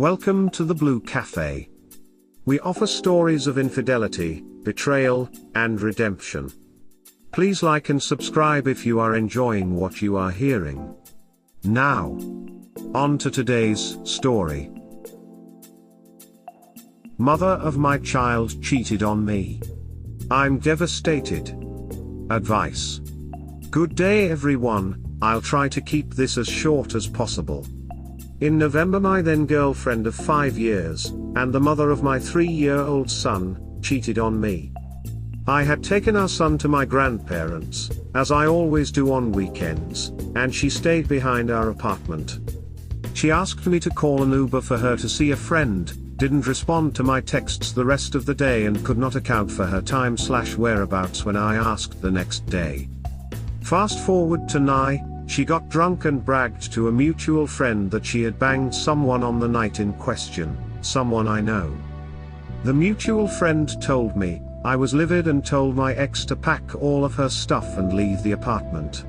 Welcome to the Blue Cafe. We offer stories of infidelity, betrayal, and redemption. Please like and subscribe if you are enjoying what you are hearing. Now, on to today's story. Mother of my child cheated on me. I'm devastated. Advice. Good day everyone, I'll try to keep this as short as possible. In November, my then girlfriend of 5 years, and the mother of my 3-year-old son, cheated on me. I had taken our son to my grandparents, as I always do on weekends, and she stayed behind our apartment. She asked me to call an Uber for her to see a friend, didn't respond to my texts the rest of the day and could not account for her time/whereabouts when I asked the next day. Fast forward to now. She got drunk and bragged to a mutual friend that she had banged someone on the night in question, someone I know. The mutual friend told me, I was livid and told my ex to pack all of her stuff and leave the apartment.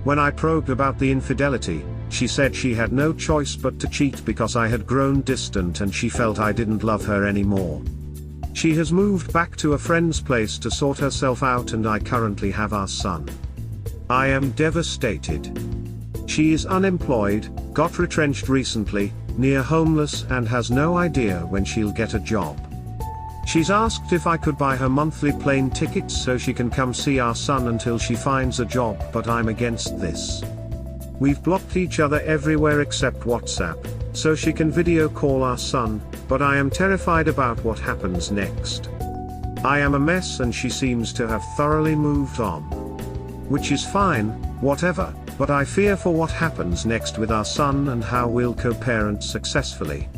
When I probed about the infidelity, she said she had no choice but to cheat because I had grown distant and she felt I didn't love her anymore. She has moved back to a friend's place to sort herself out and I currently have our son. I am devastated. She is unemployed, got retrenched recently, near homeless and has no idea when she'll get a job. She's asked if I could buy her monthly plane tickets so she can come see our son until she finds a job, but I'm against this. We've blocked each other everywhere except WhatsApp, so she can video call our son, but I am terrified about what happens next. I am a mess and she seems to have thoroughly moved on. Which is fine, whatever, but I fear for what happens next with our son and how we'll co-parent successfully.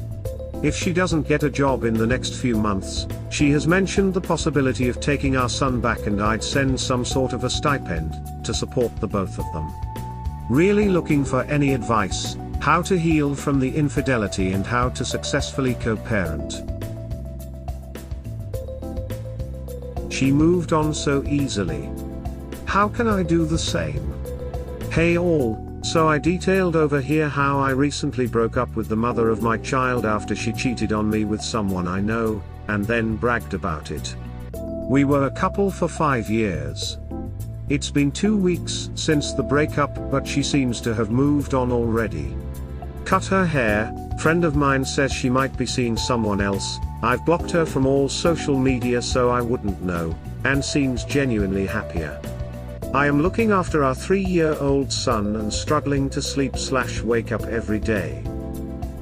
If she doesn't get a job in the next few months, she has mentioned the possibility of taking our son back and I'd send some sort of a stipend to support the both of them. Really looking for any advice, how to heal from the infidelity and how to successfully co-parent. She moved on so easily. How can I do the same? Hey all, so I detailed over here how I recently broke up with the mother of my child after she cheated on me with someone I know, and then bragged about it. We were a couple for 5 years. It's been 2 weeks since the breakup, but she seems to have moved on already. Cut her hair, friend of mine says she might be seeing someone else, I've blocked her from all social media so I wouldn't know, and seems genuinely happier. I am looking after our 3-year-old son and struggling to sleep/wake up every day.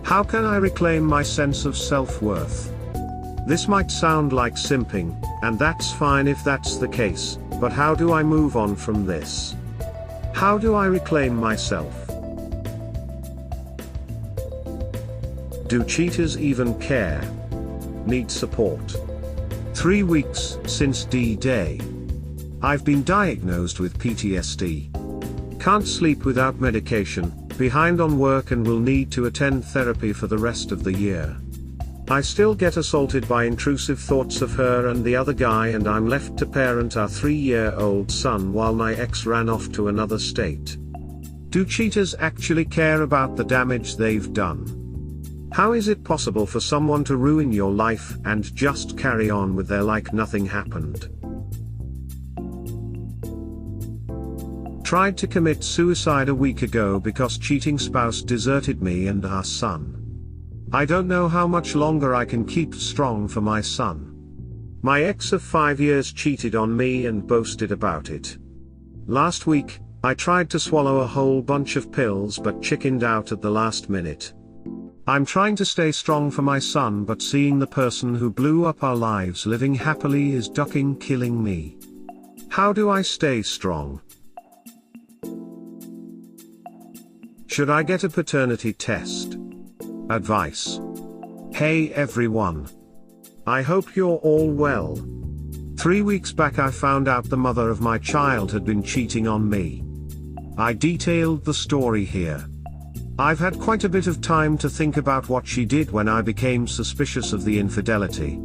How can I reclaim my sense of self-worth? This might sound like simping, and that's fine if that's the case, but how do I move on from this? How do I reclaim myself? Do cheaters even care? Need support. 3 weeks since D-Day. I've been diagnosed with PTSD. Can't sleep without medication, behind on work and will need to attend therapy for the rest of the year. I still get assaulted by intrusive thoughts of her and the other guy and I'm left to parent our 3-year-old son while my ex ran off to another state. Do cheaters actually care about the damage they've done? How is it possible for someone to ruin your life and just carry on with their like nothing happened? Tried to commit suicide a week ago because cheating spouse deserted me and our son. I don't know how much longer I can keep strong for my son. My ex of 5 years cheated on me and boasted about it. Last week, I tried to swallow a whole bunch of pills but chickened out at the last minute. I'm trying to stay strong for my son, but seeing the person who blew up our lives living happily is killing me. How do I stay strong? Should I get a paternity test? Advice. Hey everyone. I hope you're all well. 3 weeks back I found out the mother of my child had been cheating on me. I detailed the story here. I've had quite a bit of time to think about what she did when I became suspicious of the infidelity.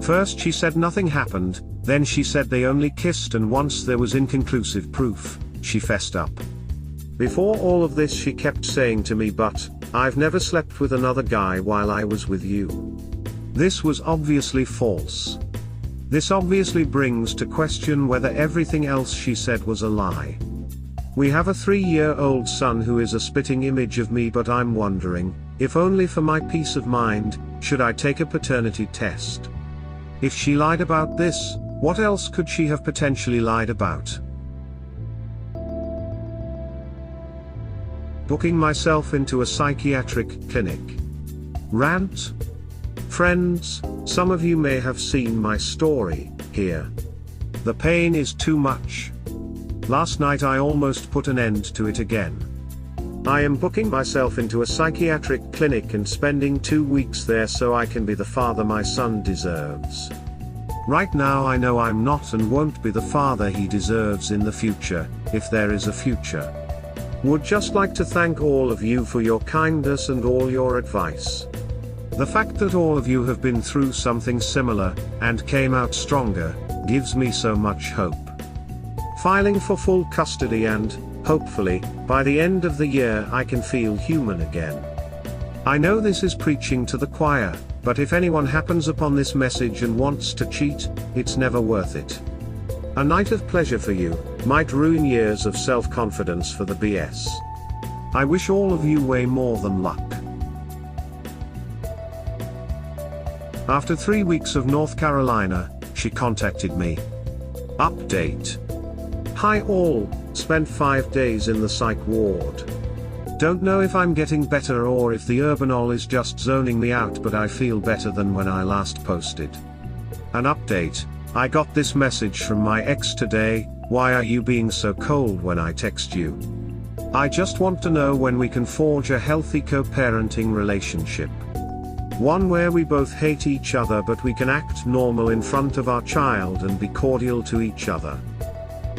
First she said nothing happened, then she said they only kissed, and once there was inconclusive proof, she fessed up. Before all of this she kept saying to me, but I've never slept with another guy while I was with you. This was obviously false. This obviously brings to question whether everything else she said was a lie. We have a 3-year-old son who is a spitting image of me, but I'm wondering, if only for my peace of mind, should I take a paternity test? If she lied about this, what else could she have potentially lied about? Booking myself into a psychiatric clinic. Rant? Friends, some of you may have seen my story here. The pain is too much. Last night I almost put an end to it again. I am booking myself into a psychiatric clinic and spending 2 weeks there so I can be the father my son deserves. Right now I know I'm not and won't be the father he deserves in the future, if there is a future. Would just like to thank all of you for your kindness and all your advice. The fact that all of you have been through something similar, and came out stronger, gives me so much hope. Filing for full custody and, hopefully, by the end of the year I can feel human again. I know this is preaching to the choir, but if anyone happens upon this message and wants to cheat, it's never worth it. A night of pleasure for you, might ruin years of self-confidence for the BS. I wish all of you way more than luck. After 3 weeks of North Carolina, she contacted me. Update. Hi all, spent 5 days in the psych ward. Don't know if I'm getting better or if the Urbanol is just zoning me out, but I feel better than when I last posted. An update. I got this message from my ex today. Why are you being so cold when I text you? I just want to know when we can forge a healthy co-parenting relationship. One where we both hate each other but we can act normal in front of our child and be cordial to each other.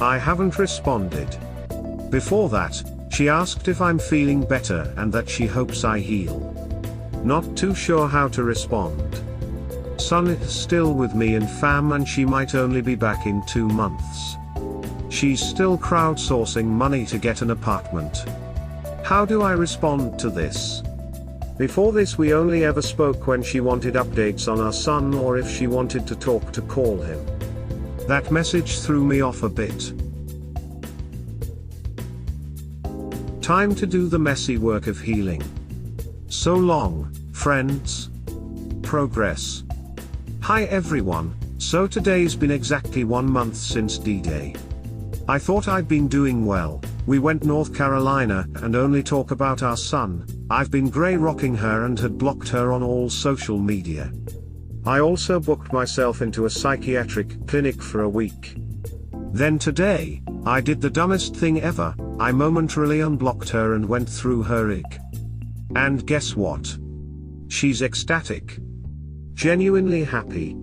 I haven't responded. Before that, she asked if I'm feeling better and that she hopes I heal. Not too sure how to respond. Son is still with me and fam, and she might only be back in 2 months. She's still crowdsourcing money to get an apartment. How do I respond to this? Before this we only ever spoke when she wanted updates on our son or if she wanted to talk to call him. That message threw me off a bit. Time to do the messy work of healing. So long, friends. Progress. Hi everyone, so today's been exactly 1 month since D-Day. I thought I'd been doing well. We went North Carolina and only talk about our son. I've been grey rocking her and had blocked her on all social media. I also booked myself into a psychiatric clinic for a week. Then today, I did the dumbest thing ever. I momentarily unblocked her and went through her IG. And guess what? She's ecstatic. Genuinely happy.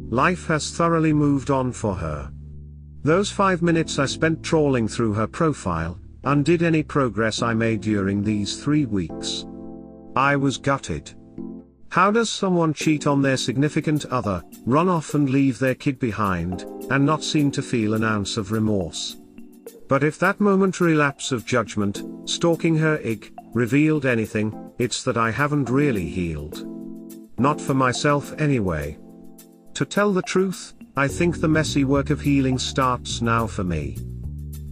Life has thoroughly moved on for her. Those 5 minutes I spent trawling through her profile, undid any progress I made during these 3 weeks. I was gutted. How does someone cheat on their significant other, run off and leave their kid behind, and not seem to feel an ounce of remorse? But if that momentary lapse of judgment, stalking her IG, revealed anything, it's that I haven't really healed. Not for myself anyway. To tell the truth, I think the messy work of healing starts now for me.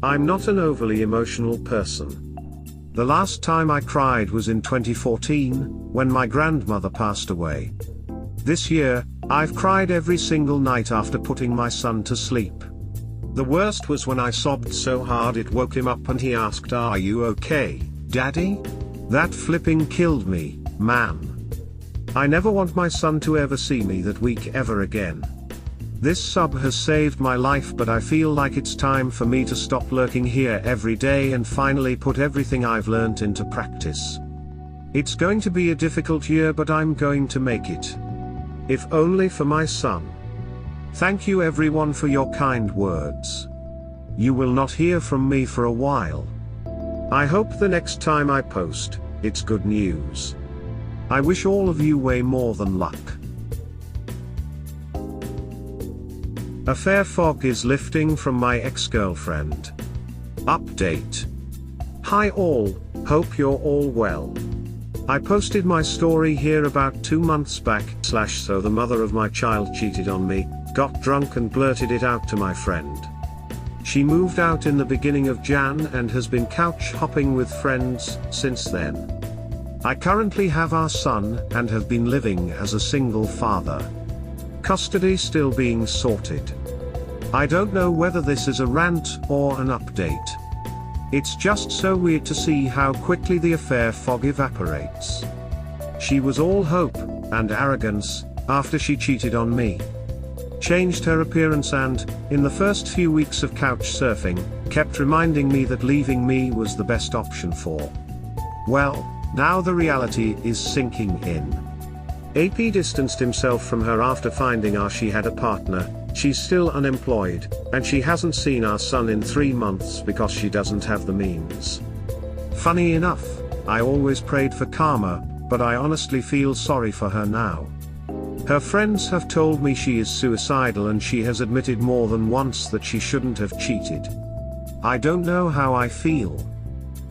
I'm not an overly emotional person. The last time I cried was in 2014, when my grandmother passed away. This year, I've cried every single night after putting my son to sleep. The worst was when I sobbed so hard it woke him up and he asked, "Are you okay, Daddy?" That flipping killed me, man. I never want my son to ever see me that weak ever again. This sub has saved my life, but I feel like it's time for me to stop lurking here every day and finally put everything I've learnt into practice. It's going to be a difficult year, but I'm going to make it. If only for my son. Thank you everyone for your kind words. You will not hear from me for a while. I hope the next time I post, it's good news. I wish all of you way more than luck. A fair fog is lifting from my ex-girlfriend. Update. Hi all, hope you're all well. I posted my story here about 2 months back, so the mother of my child cheated on me, got drunk and blurted it out to my friend. She moved out in the beginning of Jan and has been couch hopping with friends since then. I currently have our son and have been living as a single father. Custody still being sorted. I don't know whether this is a rant or an update. It's just so weird to see how quickly the affair fog evaporates. She was all hope and arrogance after she cheated on me. Changed her appearance and, in the first few weeks of couch surfing, kept reminding me that leaving me was the best option for. Well, now the reality is sinking in. AP distanced himself from her after finding out she had a partner. She's still unemployed, and she hasn't seen our son in 3 months because she doesn't have the means. Funny enough, I always prayed for karma, but I honestly feel sorry for her now. Her friends have told me she is suicidal and she has admitted more than once that she shouldn't have cheated. I don't know how I feel.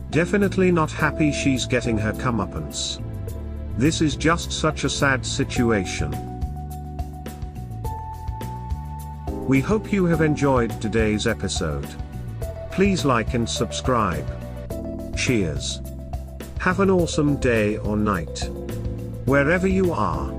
Definitely not happy she's getting her comeuppance. This is just such a sad situation. We hope you have enjoyed today's episode. Please like and subscribe. Cheers. Have an awesome day or night, wherever you are.